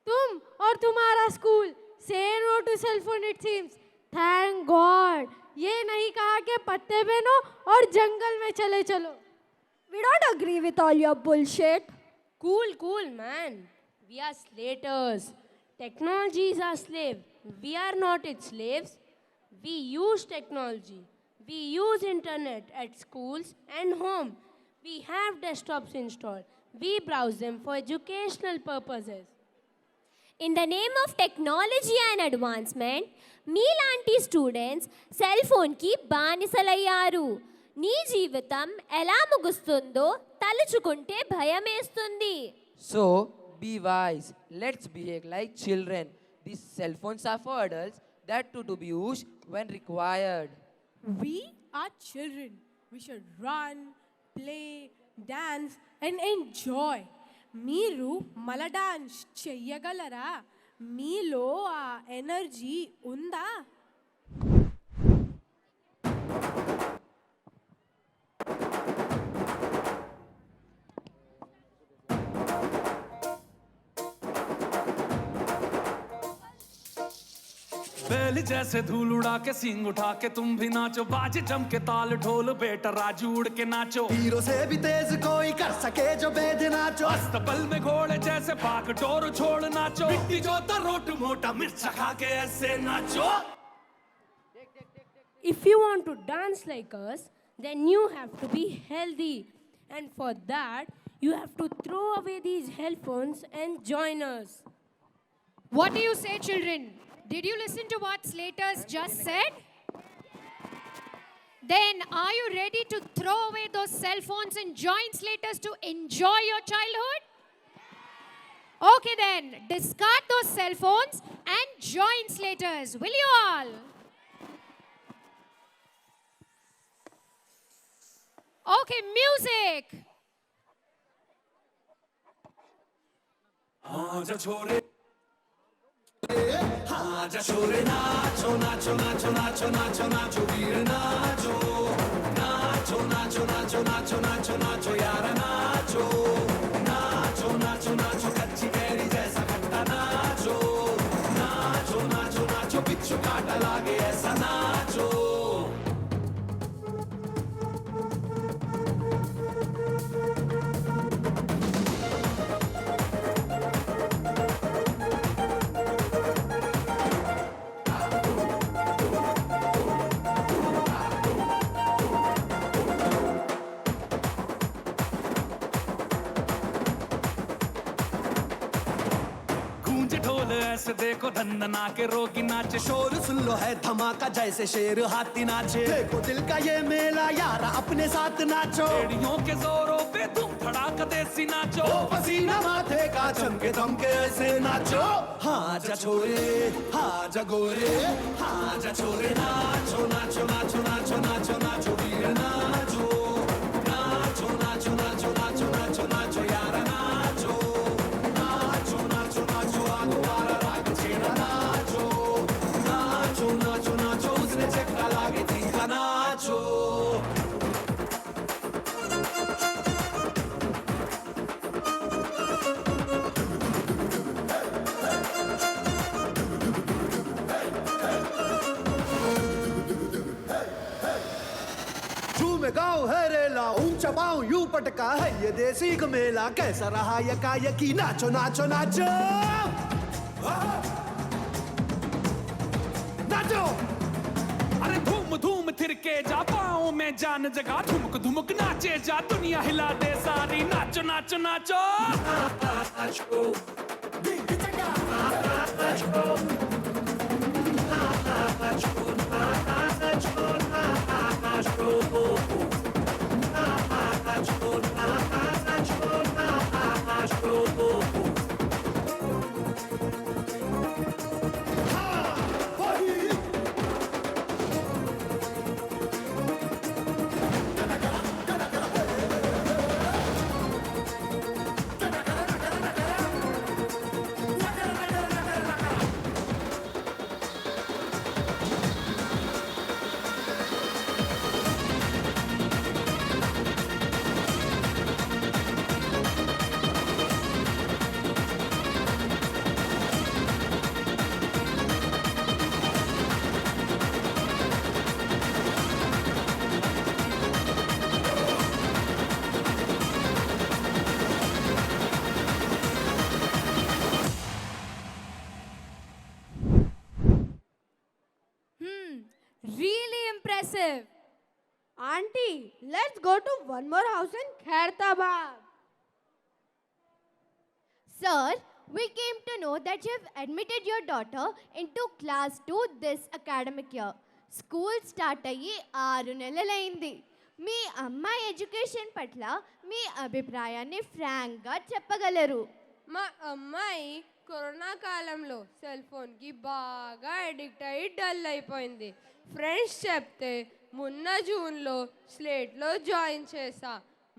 तुम और तुम्हारा school say no to cell phone it seems. Thank God. ये नहीं कहा कि पत्ते पहनो और जंगल में चले चलो. We don't agree with all your bullshit. Cool, man. We are Slaters. Technology is our slave. We are not its slaves. We use technology. We use internet at schools and home. We have desktops installed. We browse them for educational purposes. In the name of technology and advancement, మీలాంటి students cell ఫోన్కి బానిసలయ్యారు. నీ జీవితం ఎలా ముగుస్తుందో తలుచుకుంటే భయమేస్తుంది. So be wise. Let's behave like children. These cell phones are for adults, that too to be used when required. We are children. We should run, play, dance and enjoy. మీరు మల dance చెయ్యగలరా? మీలో ఆ energy ఉందా? बैल जैसे धूल उड़ा के सींग उठा के तुम भी नाचो. बाज जम के ताल ढोल बेटा राजू उड़ के नाचो. हीरो से भी तेज कोई कर सके जो बेद नाचो. अस्तबल में घोड़े जैसे भाग डोर छोड़ नाचो. मिट्टी जोता रोट मोटा मिर्च खा के ऐसे नाचो. If you want to dance like us, then you have to be healthy. And for that, you have to throw away these headphones and join us. What do you say, children? Did you listen to what Slaters just said? Then are you ready to throw away those cell phones and join Slaters to enjoy your childhood? Okay then, discard those cell phones and join Slaters. Will you all? Okay, music. हाँ जा छोरे आजा छोरे नाचो नाचो नाचो नाचो नाचो नाचो वीर नाचो नाचो नाचो नाचो नाचो नाचो नाचो यार नाचो नाचो नाचो नाचो कच्ची carry जैसा खट्टा नाचो नाचो नाचो नाचो बिच्छू काटा लागे ऐसा नाचो ऐसे देखो धंधना के रोगी नाचे शोर सुन लो है धमाका जैसे शेर हाथी नाचे देखो दिल का ये मेला यार अपने साथ नाचो एड़ियों के जोरों पे धूम धड़ाका देसी नाचो पसीना माथे का चमके दमके ऐसे नाचो हाँ जा छोरे हाँ जा गोरे हाँ जा छोरे नाचो नाचो नाचो नाचो नाचो नाचो वीर नाचो नाचो नाचो नाचो नाचो नाचो नाचो यार नाचो नाचो नाचो नाचो आगो वारा राग छेड़ा नाचो नाचो नाचो नाचो उसने चक्का लागे थी का नाचो गाँव है रेला ऊंचा पाँव यूं पटका है ये देसी का मेला कैसा रहा यकी नाचो नाचो नाचो नाचो अरे धूम धूम थिरके जा पाँव में जान जगा धुमक धुमक नाचे जा दुनिया हिला दे सारी नाचो नाचो नाचो Really impressive. Auntie, let's go to one more house in Khairtabad. Sir, we came to know that you have admitted your daughter into class 2 this academic year. School start అయ్యి 6 నెలలైంది. మీ అమ్మాయి ఎడ్యుకేషన్ పట్ల మీ అభిప్రాయాన్ని ఫ్రాంక్గా చెప్పగలరు. మా అమ్మాయి కరోనా కాలంలో సెల్ ఫోన్కి బాగా అడిక్ట్ అయ్యి డల్ అయిపోయింది. ఫ్రెండ్స్ చెప్తే మొన్న జూన్లో స్లేట్లో జాయిన్ చేశా.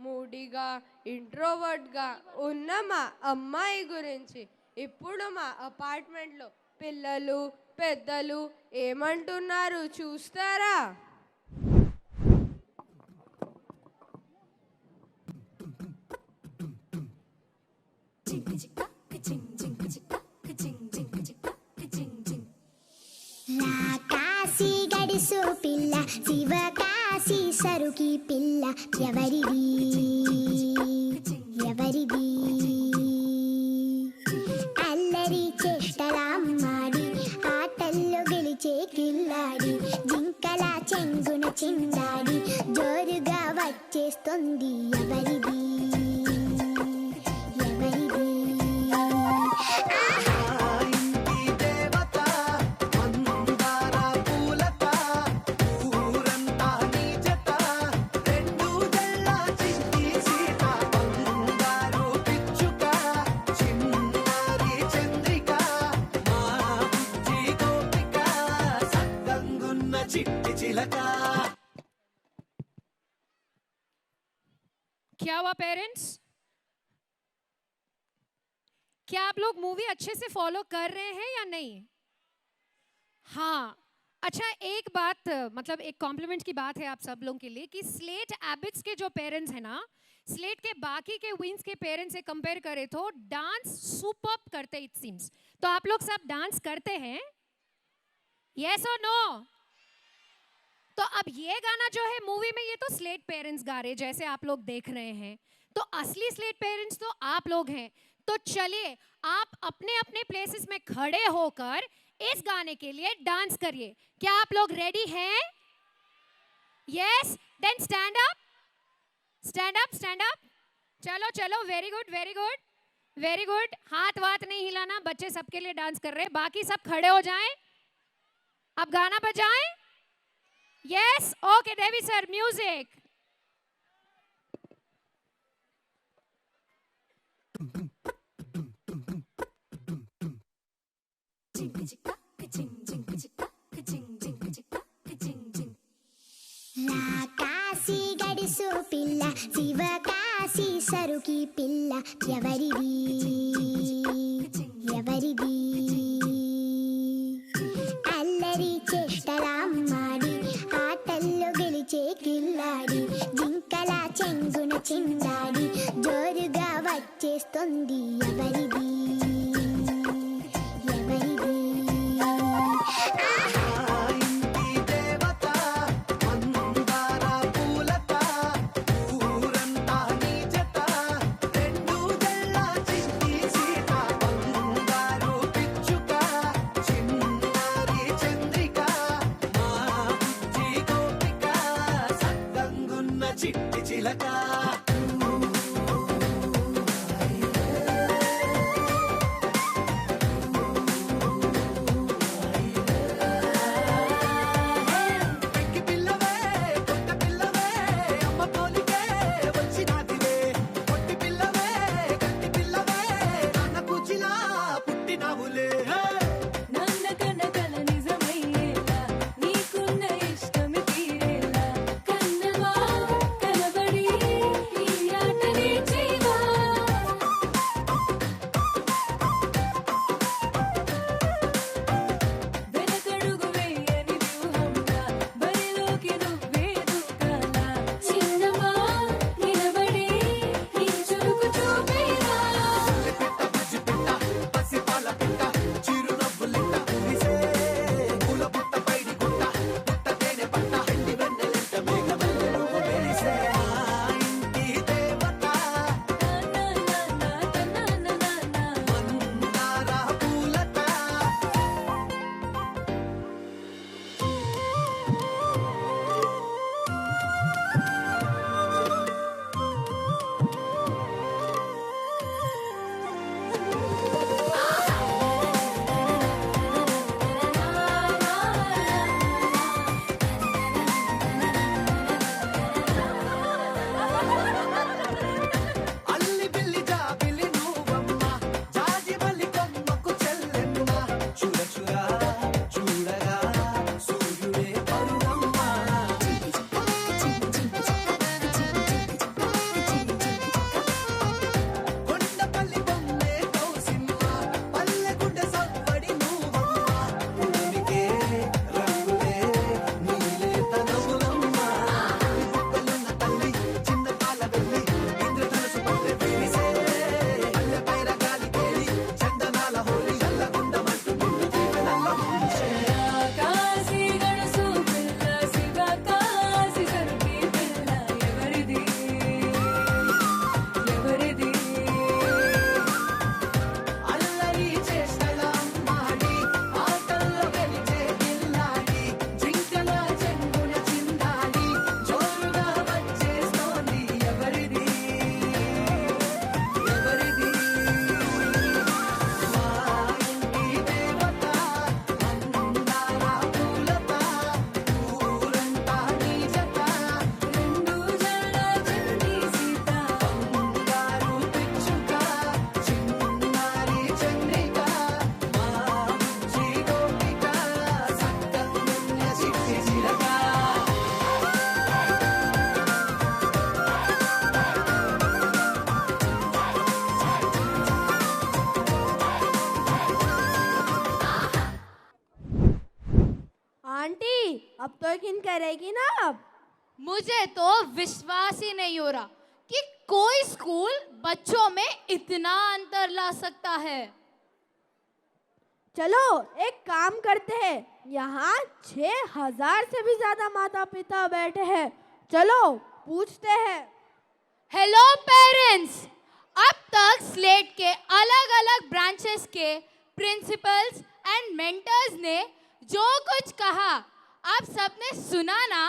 మూడీగా ఇంట్రోవర్ట్గా ఉన్న మా అమ్మాయి గురించి ఇప్పుడు మా అపార్ట్మెంట్లో పిల్లలు పెద్దలు ఏమంటున్నారు చూస్తారా? కాశీ గడిసు పిల్ల శివకాశి సరుకి పిల్ల ఎవరిది ఎవరిది అల్లరి చేష్టలామ్మాడి ఆటల్లో గెలిచే కిల్లాడి జింకల చెంగున చిందాడి జోరుగా వచ్చేస్తుంది ఎవరిది ఎవరిది क्या हुआ पेरेंट्स? क्या आप लोग मूवी अच्छे से फॉलो कर रहे हैं या नहीं? हाँ, अच्छा एक बात मतलब एक कॉम्प्लीमेंट की बात है आप सब लोगों के लिए कि स्लेट एबिट्स के जो पेरेंट्स हैं ना, स्लेट के बाकी के विंस के पेरेंट्स से कंपेयर करें तो डांस सुपर्ब करते इट सीम्स। तो आप लोग सब डांस करते हैं? यस और नो? तो अब ये गाना जो है मूवी में ये तो स्लेट पेरेंट्स गा रहे जैसे आप लोग देख रहे हैं, तो असली स्लेट पेरेंट्स तो आप लोग हैं। तो चलिए आप अपने अपने प्लेसेस में खड़े होकर इस गाने के लिए डांस करिए। क्या आप लोग रेडी हैं? Yes, then stand up, stand up, stand up. चलो चलो, very good very good very good. हाथ वाथ नहीं हिलाना, बच्चे सबके लिए डांस कर रहे हैं। बाकी सब खड़े हो जाएं, अब गाना बजाएं। यस, ओके देवी सर, म्यूजिक। రాకాసి గడుసు పిల్ల శివకాశి సరుకి పిల్ల ఎవరిది ఎవరిది అల్లరి చేష్టలామ్మాడి ఆటల్లో గెలిచే కిల్లాడి జింకల చెంగున చిందాడి జోరుగా వచ్చేస్తుంది ఎవరిది ఎవరిది చిట్టి చిలక अब तो यकीन करेगी ना अब? मुझे तो विश्वास ही नहीं हो रहा कि कोई स्कूल बच्चों में इतना अंतर ला सकता है। चलो एक काम करते हैं, यहाँ 6000 से भी ज्यादा माता पिता बैठे हैं, चलो पूछते हैं। हेलो पेरेंट्स, अब तक स्लेट के अलग अलग ब्रांचेस के प्रिंसिपल्स एंड मेंटर्स ने जो कुछ कहा आप सबने सुना ना?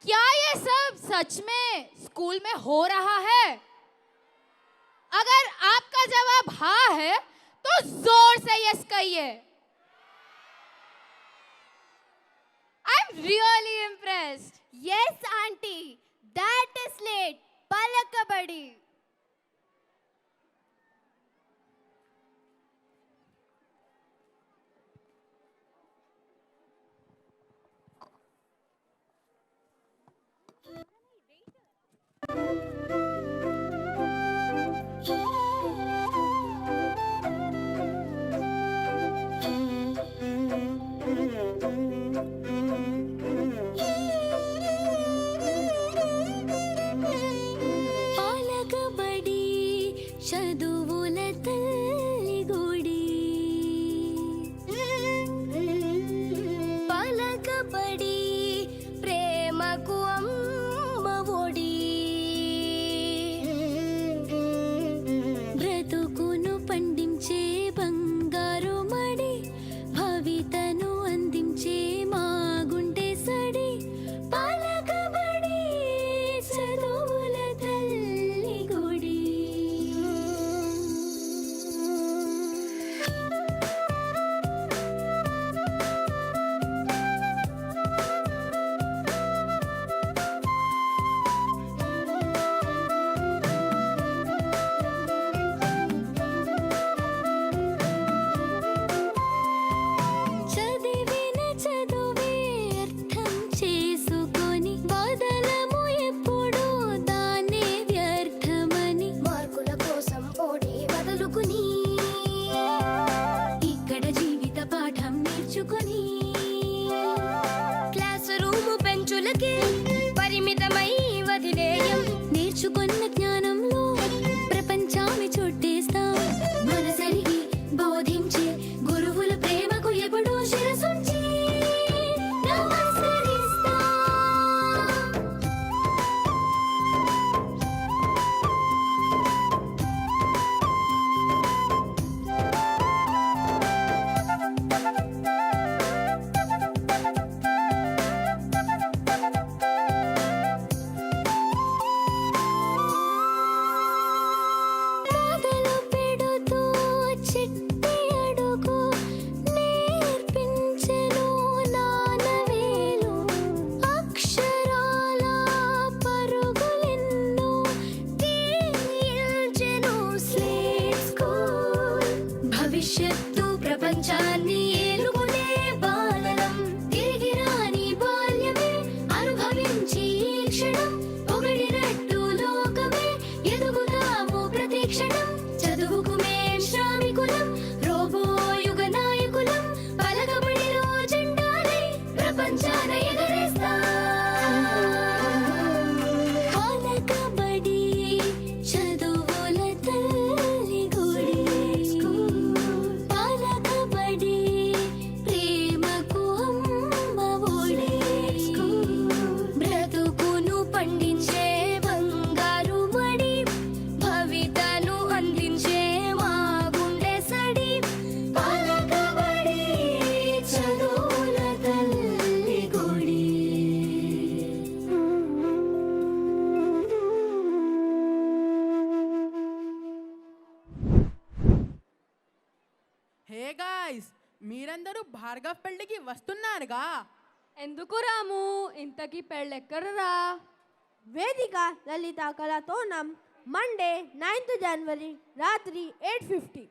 क्या ये सब सच में स्कूल में हो रहा है? अगर आपका जवाब हाँ है तो जोर से यस कहिए। I am really impressed. Yes aunty, that is let Palak kabaddi. పాలకబడి చదువుల తల్లి గుడి పలకబడి ప్రేమకు అమ్మ ఒడి బ్రతుకును పండించే బంగారు మడి భవితను అందించే మా గుండె సడి పలకబడి చదువుల తల్లి గుడి చదివిన చదువే అర్థం చేసుకొని బదలము ఎప్పుడు దాన్నే వ్యర్థమని మార్కుల కోసం ఓడి బదులుకుని ఇక్కడ జీవిత పాఠం నేర్చుకొని క్లాస్ రూము బెంచులకే పరిమితమై వదిలేయం నేర్చుకున్న జ్ఞానంలో ప్రపంచాన్ని చుట్టేస్తాం మనసరిగి బోధించే గురువుల ప్రేమకు ఎప్పుడూ శిరసుంచి నమస్కరిస్తాం. మొదలు పెడుతూ చిట్టి అడుగు నేర్పించెను నానవేలు అక్షరాల పరుగులెన్నో తీయించెను స్లేట్ స్కూల్ భవిష్యత్తు ప్రపంచాన్ని ఏలుకునే బాలలం తిరిగి రాని బాల్యమే అనుభవించి ఈ క్షణం పొగిడినట్టు లోకమే ఎదుగుతాము ప్రతి క్షణం చదువుకు మేం శ్రామికులం రోబోయుగ నాయకులం పలకబడిలో జెండాలై ప్రపంచాన ఎగరేస్తాం. పలకబడి చదువుల తల్లి గుడి పలకబడి ప్రేమకు అమ్మ ఒడి బ్రతుకును పండించే బంగారు మడి భవితను అందించే మా గుండె సడి పలకబడి చదువుల తల్లి గుడి. హే గాయ్స్, మీరందరూ భార్గవ్ పెళ్ళికి వస్తున్నారుగా? ఎందుకు రాము, ఇంతకీ పెళ్ళెక్కడరా? వేదిక లలిత కళాతోనం మండే 9th జనవరి రాత్రి 8:50.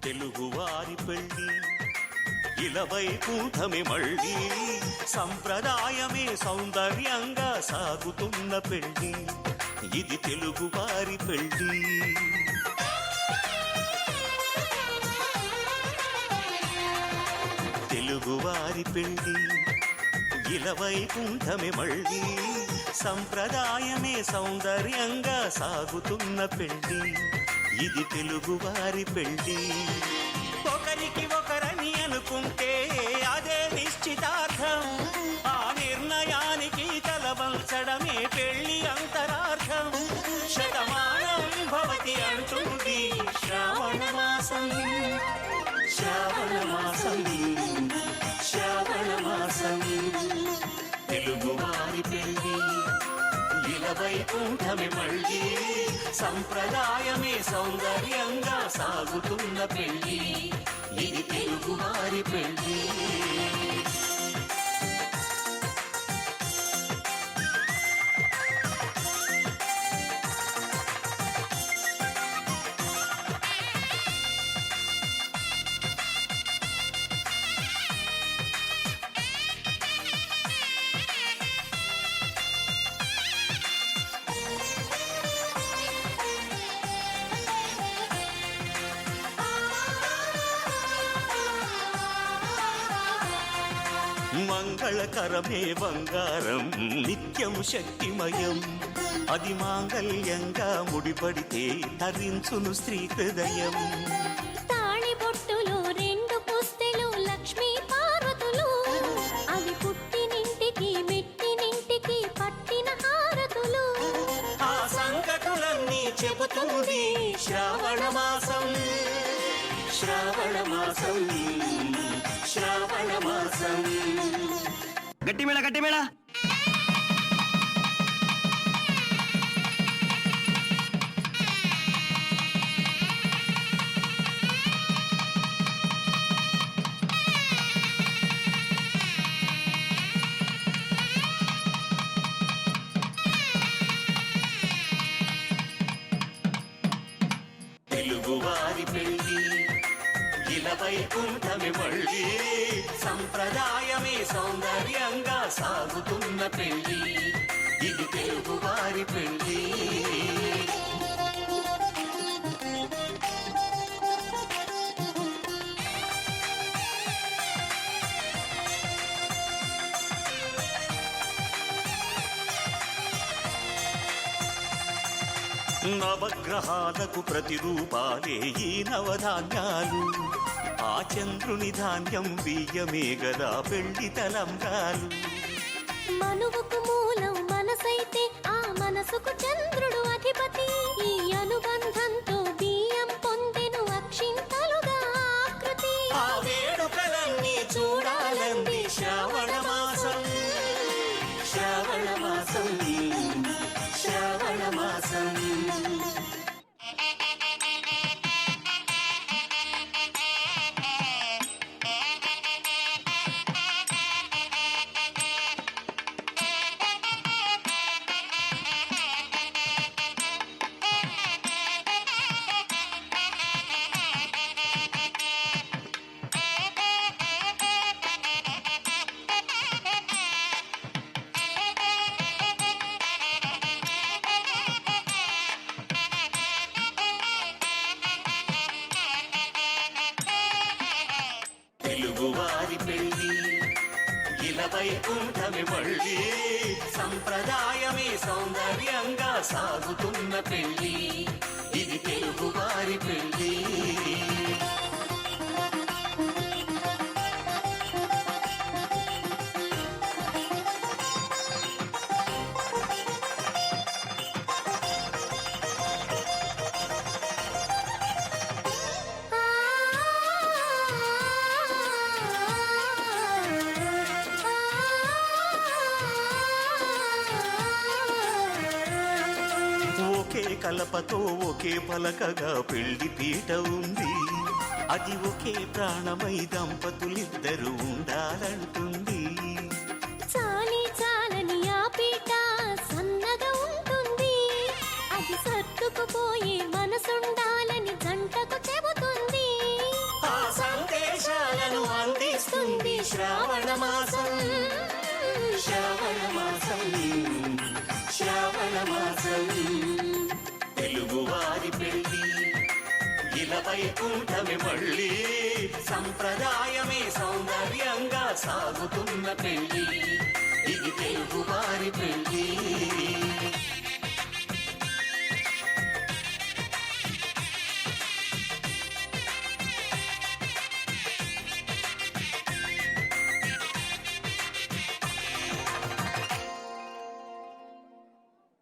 తెలుగువారి పెళ్ళి ఇలవైకుంఠమే మళ్ళీ సంప్రదాయమే సౌందర్యంగా సాగుతున్న పెళ్ళి ఇది తెలుగువారి పెళ్ళి తెలుగువారి పెళ్ళి ఇలవైకుంఠమే మళ్ళీ సంప్రదాయమే సౌందర్యంగా సాగుతున్న పెళ్ళి ఇది తెలుగువారి పెళ్ళి ఒకరికి ఒకరని అనుకుంటే అదే నిశ్చితార్థం ఆ నిర్ణయానికి తలవంచడమే పెళ్ళి అంతరార్థం శతమానం భవతి అంటుంది శ్రావణ మాసం శ్రావణ మాసం శ్రావణ మాసం తెలుగువారి పెళ్ళి ఇలవైకుంఠమే మళ్ళీ సంప్రదాయమే సౌందర్యంగా సాగుతున్న పెళ్ళి ఇది తెలుగువారి పెళ్ళి మంగళకరమే బంగారం నిత్యం శక్తిమయం అది మాంగళ్యంగా ముడిపడితే ధరించును స్త్రీ హృదయం తాళి బొట్టులో రెండు పుస్తెలు లక్ష్మీ పార్వతులు అవి పుట్టినింటికి మెట్టినింటికి పట్టిన హారతులు ఆ సంగతులన్నీ చెబుతుంది శ్రావణ మాసం శ్రావణ మాసం శ్రావణ మాసం గట్టి మేళ గట్టి మేళ తెలుగువారి పెళ్ళి ఇలవైకుంఠమే మళ్ళీ సంప్రదాయమే సౌందర్యంగా సాగుతున్న పెళ్ళి ఇది తెలుగువారి పెళ్ళి నవగ్రహాలకు ప్రతిరూపాలే ఈ నవధాన్యాలు ఆ చంద్రుని ధాన్యం బియ్యమే గదా పెళ్లి తలంబ్రాలు మనువుకు మూలం మనసైతే ఆ మనసుకు చంద్రుడు అధిపతి ఈ అనుబంధంతో బియ్యం పొందెను అక్షింతలుగా ఆకృతి ఆ వేడుకలన్నీ చూడాలంది శ్రావణ మాసం శ్రావణ మాసం శ్రావణ మాసం తెలుగువారి పెళ్ళి ఇలవైకుంఠమే మళ్ళీ సంప్రదాయమే సౌందర్యంగా సాగుతున్న పెళ్ళి ఇది తెలుగువారి పెళ్ళి ఒకే కలపతో ఒకే పలకగా పెళ్లి పీట ఉంది అది ఒకే ప్రాణమై దంపతులిద్దరూ ఉండాలంటుంది చాలి చాలని ఆ పీట సన్నగా ఉంటుంది అది సర్దుకుపోయే మనసుండాలని జంటకు చెబుతుంది మాసం శ్రావణ మాసం తెలుగువారి పెళ్లి ఇలా వైకుంఠమే మళ్ళీ సంప్రదాయమే సౌందర్యంగా సాగుతున్న పెళ్లి